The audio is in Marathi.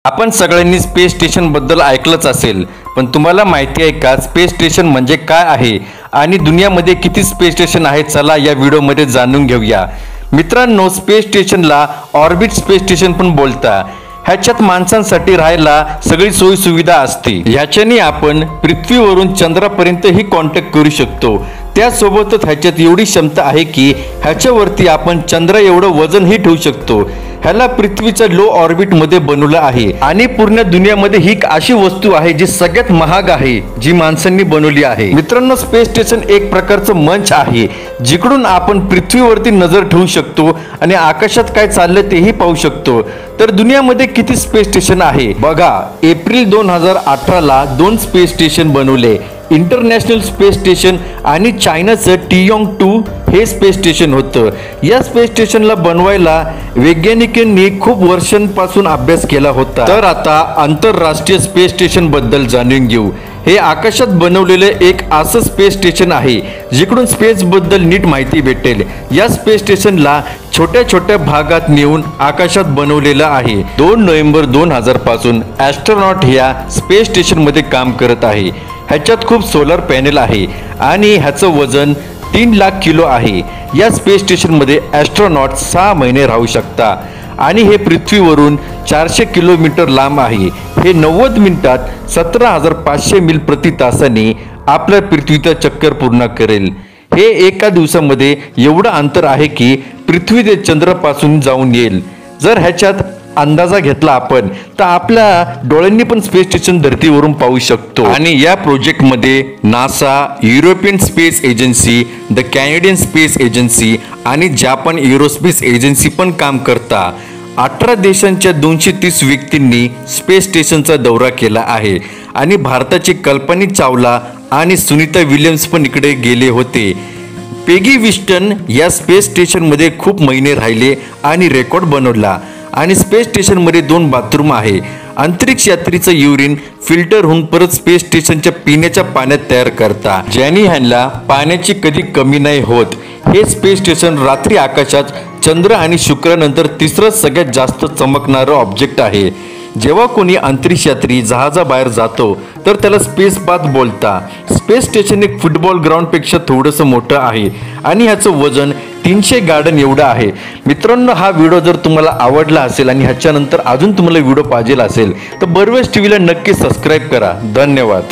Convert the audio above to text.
आपण सगळ्यांनी स्पेस स्टेशन बद्दल ऐकलंच असेल, पण तुम्हाला माहिती आहे का स्पेस स्टेशन म्हणजे काय आहे आणि दुनियामध्ये किती स्पेस स्टेशन आहेत? चला या व्हिडिओमध्ये जाणून घेऊया. मित्रांनो, स्पेस स्टेशनला ऑर्बिट स्पेस स्टेशन पण बोलतात. ह्याच्यात माणसांसाठी राहायला सगळी सोयी सुविधा असते. ह्याच्याने आपण पृथ्वीवरून चंद्रापर्यंतही कॉन्टॅक्ट करू शकतो. त्यासोबतच ह्याच्यात एवढी क्षमता आहे की ह्याच्यावरती आपण चंद्रा एवढं वजनही ठेवू शकतो. ह्याला पृथ्वीच्या लो ऑर्बिट मध्ये बनवलं आहे आणि पूर्ण दुनियामध्ये ही अशी वस्तू आहे जी सगळ्यात महाग आहे, जी माणसांनी बनवली आहे. मित्रांनो, स्पेस स्टेशन एक प्रकारचं मंच आहे जिकडून आपण पृथ्वीवरती नजर ठेवू शकतो आणि आकाशात काय चाललंय तेही पाहू शकतो. तर दुनियामध्ये किती स्पेस स्टेशन आहे बघा. एप्रिल 2018ला 2 स्पेस स्टेशन बनवले. इंटरनॅशनल स्पेस स्टेशन आणि चायनाचं टियोंग-2 हे स्पेस स्टेशन होतं. या स्पेस स्टेशनला बनवायला वैज्ञानिकांनी खूप वर्षांपासून अभ्यास केला होता. तर आता आंतरराष्ट्रीय स्पेस स्टेशन बद्दल जाणून घेऊ. हे आकाशात बनवलेले एक असं स्पेस स्टेशन आहे जिकडून स्पेस बद्दल नीट माहिती भेटेल. या स्पेस स्टेशनला छोट्या छोट्या भागात नेऊन आकाशात बनवलेलं आहे. 2 नोव्हेंबर 2000 पासून ॲस्ट्रॉनॉट ह्या स्पेस स्टेशन मध्ये काम करत आहे. ह्याच्यात खूप सोलर पॅनेल आहे आणि ह्याचं वजन 3 लाख किलो आहे. या स्पेस स्टेशनमध्ये ॲस्ट्रॉनॉट 6 महिने राहू शकता आणि हे पृथ्वीवरून 400 किलोमीटर लांब आहे. हे 90 मिनिटात 17,500 मील प्रति तासाने आपल्या पृथ्वीचा चक्कर पूर्ण करेल. हे एका दिवसामध्ये एवढं अंतर आहे की पृथ्वी ते चंद्रापासून जाऊन येईल. जर ह्याच्यात अंदाजा घेतला आपण तर आपल्या डोळ्यांनी पण स्पेस स्टेशन धरतीवरून पाहू शकतो. आणि या प्रोजेक्टमध्ये NASA, European space agency, the Canadian space agency आणि जापान एरोस्पेस एजन्सी पण काम करतात. 18 देशांच्या 230 व्यक्तींनी स्पेस स्टेशनचा दौरा केला आहे आणि भारताची कल्पना चावला आणि सुनीता विल्यम्स पण इकडे गेले होते. पेगी विस्टन या स्पेस स्टेशनमध्ये खूप महिने राहिले आणि रेकॉर्ड बनवला. आणि स्पेस स्टेशनमध्ये 2 बाथरूम आहे. अंतरिक्ष यात्रीचं युरिन फिल्टर होऊन परत स्पेस स्टेशनच्या पिण्याच्या पाण्यात तयार करता, ज्याने ह्यांना पाण्याची कधी कमी नाही होत. हे स्पेस स्टेशन रात्री आकाशात चंद्र आणि शुक्रानंतर तिसरं सगळ्यात जास्त चमकणारं ऑब्जेक्ट आहे. जेव्हा कोणी अंतरिक्ष यात्री जहाजाबाहेर जातो तर त्याला स्पेस पाथ बोलता. स्पेस स्टेशन एक फुटबॉल ग्राउंडपेक्षा थोडंसं मोठं आहे आणि ह्याचं वजन 300 गार्डन एवढं आहे. मित्रांनो, हा व्हिडिओ जर तुम्हाला आवडला असेल आणि ह्याच्यानंतर अजून तुम्हाला व्हिडिओ पाहिजे असेल तर बर्वेस टीव्हीला नक्की सबस्क्राईब करा. धन्यवाद.